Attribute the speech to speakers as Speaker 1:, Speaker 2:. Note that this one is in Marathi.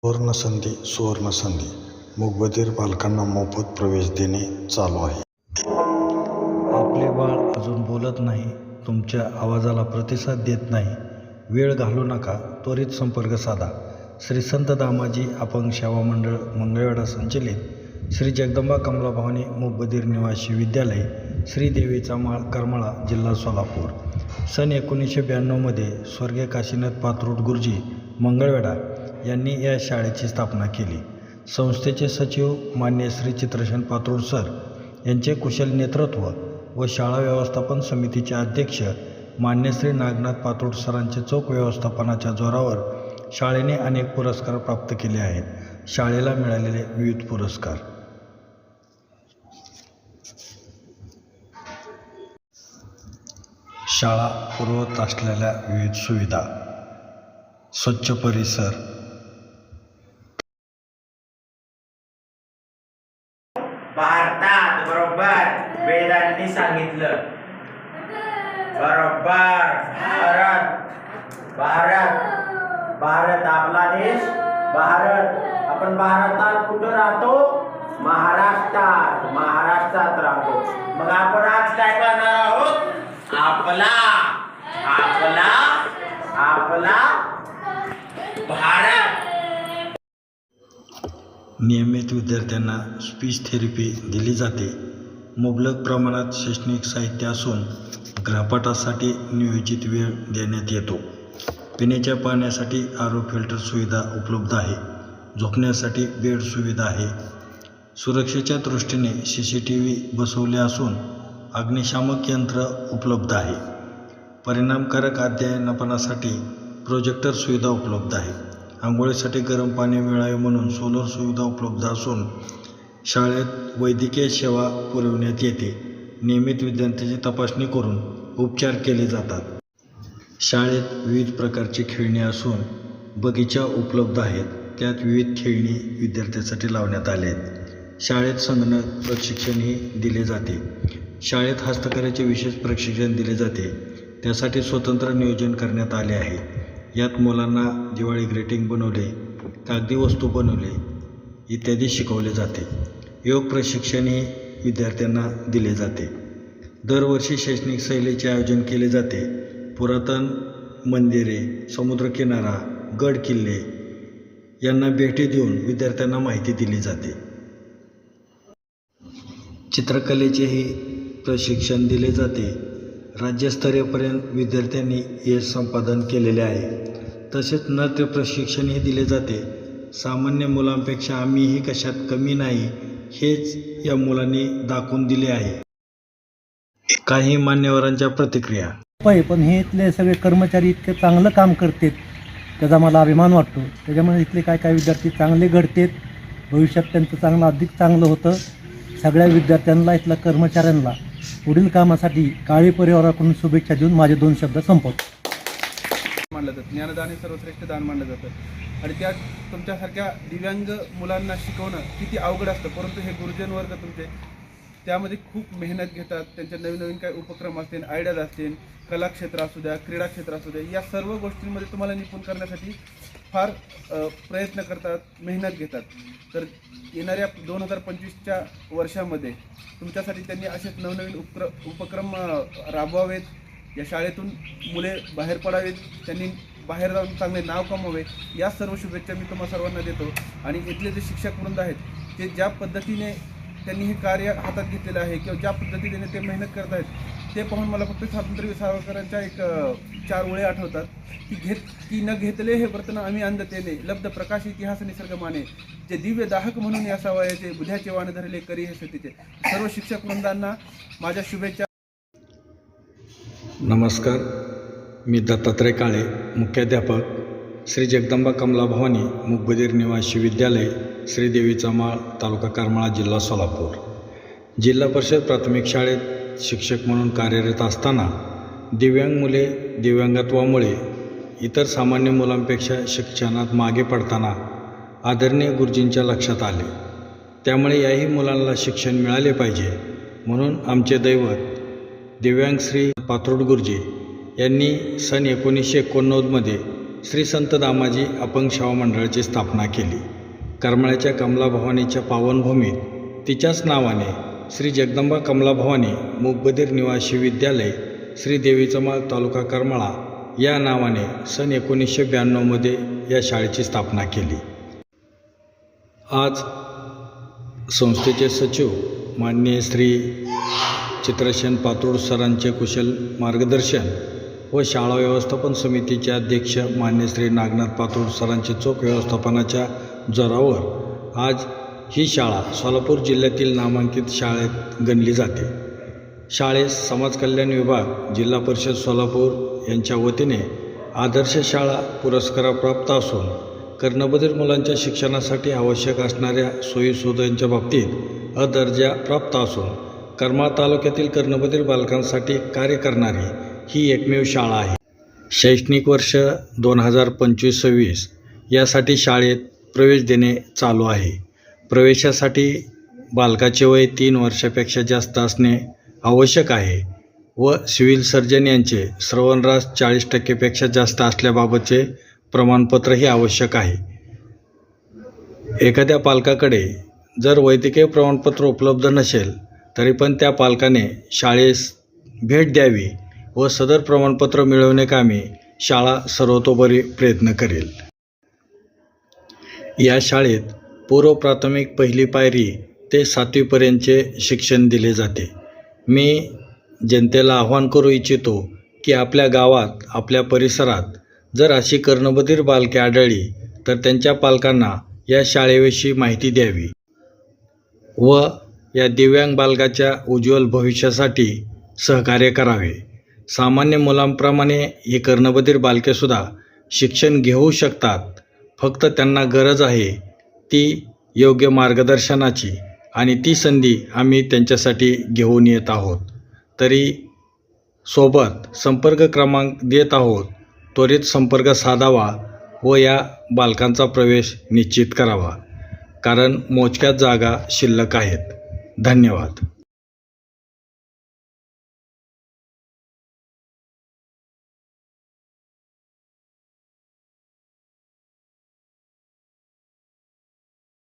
Speaker 1: सुवर्णसंधी मूकबधिर बालकांना मोफत प्रवेश देणे चालू आहे.
Speaker 2: आपले बाळ अजून बोलत नाही, तुमच्या आवाजाला प्रतिसाद देत नाही. वेळ घालवू नका, त्वरित संपर्क साधा. श्री संत दामाजी अपंग सेवा मंडळ मंगळवेढा संचलित श्री जगदंबा कमला भवानी मूकबधिर निवासी विद्यालय, श्री देवीचा माळ, करमाळा, जिल्हा सोलापूर. सन 1992मध्ये स्वर्गीय काशीनाथ पात्रोड गुरुजी मंगळवेढा यांनी या शाळेची स्थापना केली. संस्थेचे सचिव मान्य श्री चित्रसेन पात्रोड सर यांचे कुशल नेतृत्व व शाळा व्यवस्थापन समितीचे अध्यक्ष मान्य श्री नागनाथ पात्रोड सरांचे चोख व्यवस्थापनाच्या जोरावर शाळेने अनेक पुरस्कार प्राप्त केले आहेत. शाळेला मिळालेले विविध पुरस्कार: शाळा पुरवत असलेल्या विविध सुविधा: स्वच्छ परिसर,
Speaker 3: भारतात बरोबर वेदांनी सांगितलं. बरोबर भारत आपला देश. आपण भारतात कुठं राहतो? महाराष्ट्रात राहतो. मग आपण आज काय करणार आहोत? आपला भारत.
Speaker 2: नियमित विद्यार्थ्यांना स्पीच थेरपी दिली जाते. मुबलक प्रमाणात शैक्षणिक साहित्य असून गृहपाठासाठी नियोजित वेळ देण्यात येतो. पिण्याच्या पाण्यासाठी आरो फिल्टर सुविधा उपलब्ध आहे. झोपण्यासाठी बेड सुविधा आहे. सुरक्षेच्या दृष्टीने CCTV बसवले असून अग्निशामक यंत्र उपलब्ध आहे. परिणामकारक अध्ययनापनासाठी प्रोजेक्टर सुविधा उपलब्ध आहे. आंघोळीसाठी गरम पाणी मिळावे म्हणून सोलर सुविधा उपलब्ध असून शाळेत वैद्यकीय सेवा पुरविण्यात येते. नियमित विद्यार्थ्यांची तपासणी करून उपचार केले जातात. शाळेत विविध प्रकारची खेळणी असून बगीचा उपलब्ध आहेत. त्यात विविध खेळणी विद्यार्थ्यांसाठी लावण्यात आले आहेत. शाळेत संगणक प्रशिक्षणही दिले जाते. शाळेत हस्तकलेचे विशेष प्रशिक्षण दिले जाते. त्यासाठी स्वतंत्र नियोजन करण्यात आले आहे. यात मुलांना दिवाळी ग्रीटिंग बनवले, कागदी वस्तू बनवले इत्यादी शिकवले जाते. योग प्रशिक्षणही विद्यार्थ्यांना दिले जाते. दरवर्षी शैक्षणिक सहलीचे आयोजन केले जाते. पुरातन मंदिरे, समुद्रकिनारा, गड किल्ले यांना भेटी देऊन विद्यार्थ्यांना माहिती दिली जाते. चित्रकलेचेही प्रशिक्षण दिले जाते. राज्यस्तरीयपर्यंत विद्यार्थ्यांनी यश संपादन केलेले आहे. तसेच नृत्य प्रशिक्षणही दिले जाते. सामान्य मुलांपेक्षा आम्हीही कशात कमी नाही हेच या मुलांनी दाखवून दिले आहे. काही मान्यवरांच्या प्रतिक्रिया:
Speaker 4: पण हे इथले सगळे कर्मचारी इतके चांगलं काम करतात, त्याचा मला अभिमान वाटतो. त्याच्यामुळे इथले काय विद्यार्थी चांगले घडतात. भविष्यात त्यांचं चांगलं अधिक चांगलं होतं. सगळ्या विद्यार्थ्यांना, इथल्या कर्मचाऱ्यांना पुढील कामासाठी काळी परिवाराकडून शुभेच्छा देऊन माझे 2 शब्द संपवतो.
Speaker 5: मानलं जातं ज्ञानदान हे सर्वश्रेष्ठ दान मानलं जातं. आणि त्यात तुमच्यासारख्या दिव्यांग मुलांना शिकवणं किती अवघड असतं. परंतु हे गुरुजन वर्ग तुमचे त्यामध्ये खूप मेहनत घेतात. त्यांच्या नवीन काही उपक्रम असतील, आयडियाज असतील, कला क्षेत्र असू द्या, क्रीडा क्षेत्र असू द्या, या सर्व गोष्टींमध्ये तुम्हाला निपुण करण्यासाठी फार प्रयत्न करतात, मेहनत घेतात. तर येणाऱ्या 2025च्या वर्षामध्ये तुमच्यासाठी त्यांनी असेच नवनवीन उपक्रम राबवावेत. या शाळेतून मुले बाहेर पडावेत, त्यांनी बाहेर जाऊन चांगले नाव कमवावे, या सर्व शुभेच्छा मी तुम्हा सर्वांना देतो. आणि इथले जे शिक्षक वृंद आहेत ते ज्या पद्धतीने त्यांनी हे कार्य हातात घेतलेलं आहे किंवा ज्या पद्धतीने ते मेहनत करत आहेत ते पाहून मला फक्त स्वातंत्र्यवीर सावरकरांच्या एक 4 ओळी आठवतात की न घेतले हे वर्तन आम्ही अंधतेने, लब्ध प्रकाश इतिहास निसर्ग माने, जे दिव्य दाहक म्हणून या सवयाचे, बुध्याचे वाण धरले करी हे सतीचे. सर्व शिक्षक वृंदांना माझ्या शुभेच्छा.
Speaker 2: नमस्कार, मी दत्तात्रय काळे, मुख्याध्यापक, श्री जगदंबा कमला भवानी मूकबधिर निवासी विद्यालय, श्री देवीचा माळ, तालुका करमाळा, जिल्हा सोलापूर. जिल्हा परिषद प्राथमिक शाळेत शिक्षक म्हणून कार्यरत असताना दिव्यांग मुले दिव्यांगत्वामुळे इतर सामान्य मुलांपेक्षा शिक्षणात मागे पडताना आदरणीय गुरुजींच्या लक्षात आले. त्यामुळे याही मुलांना शिक्षण मिळाले पाहिजे म्हणून आमचे दैवत दिव्यांग श्री पात्रोड गुरुजी यांनी सन 1989मध्ये श्री संत दामाजी अपंग सेवा मंडळाची स्थापना केली. करमाळ्याच्या कमला भवानीच्या पावनभूमीत तिच्याच नावाने श्री जगदंबा कमला भवानी मूकबधीर निवासी विद्यालय श्री देवीचा माळ तालुका करमाळा या नावाने सन 1992मध्ये या शाळेची स्थापना केली. आज संस्थेचे सचिव माननीय श्री चित्रसेन पातूर सरांचे कुशल मार्गदर्शन व शाळा व्यवस्थापन समितीचे अध्यक्ष मान्य श्री नागनाथ पातूर सरांचे चोख व्यवस्थापनाच्या जोरावर आज ही शाळा सोलापूर जिल्ह्यातील नामांकित शाळेत गणली जाते. शाळेस समाज कल्याण विभाग जिल्हा परिषद सोलापूर यांच्या वतीने आदर्श शाळा पुरस्कारप्राप्त असून कर्णबधिर मुलांच्या शिक्षणासाठी आवश्यक असणाऱ्या सोयीसुविधांच्या बाबतीत दर्जा प्राप्त असून करमाळा तालुक्यातील कर्णबधिर बालकांसाठी कार्य करणारी ही एकमेव शाळा आहे. शैक्षणिक वर्ष 2025-26 यासाठी शाळेत प्रवेश देणे चालू आहे. प्रवेशासाठी बालकाचे वय 3 वर्षापेक्षा जास्त असणे आवश्यक आहे व सिव्हिल सर्जन यांचे श्रवणराज 40% जास्त असल्याबाबतचे प्रमाणपत्रही आवश्यक आहे. एखाद्या पालकाकडे जर वैद्यकीय प्रमाणपत्र उपलब्ध नसेल तरी पण त्या पालकाने शाळेस भेट द्यावी व सदर प्रमाणपत्र मिळवण्याकामी शाळा सर्वतोपरी प्रयत्न करेल. या शाळेत पूर्व प्राथमिक पहिली पायरी ते 7वीपर्यंतचे शिक्षण दिले जाते. मी जनतेला आवाहन करू इच्छितो की आपल्या गावात आपल्या परिसरात जर अशी कर्णबधिर बालके आढळली तर त्यांच्या पालकांना या शाळेविषयी माहिती द्यावी व या दिव्यांग बालकाच्या उज्ज्वल भविष्यासाठी सहकार्य करावे. सामान्य मुलांप्रमाणे ही कर्णबधिर बालकेसुद्धा शिक्षण घेऊ शकतात. फक्त त्यांना गरज आहे ती योग्य मार्गदर्शनाची आणि ती संधी आम्ही त्यांच्यासाठी घेऊन येत आहोत. तरी सोबत संपर्क क्रमांक देत आहोत. त्वरित संपर्क साधावा व या बालकांचा प्रवेश निश्चित करावा कारण मोजक्याच जागा शिल्लक आहेत. धन्यवाद.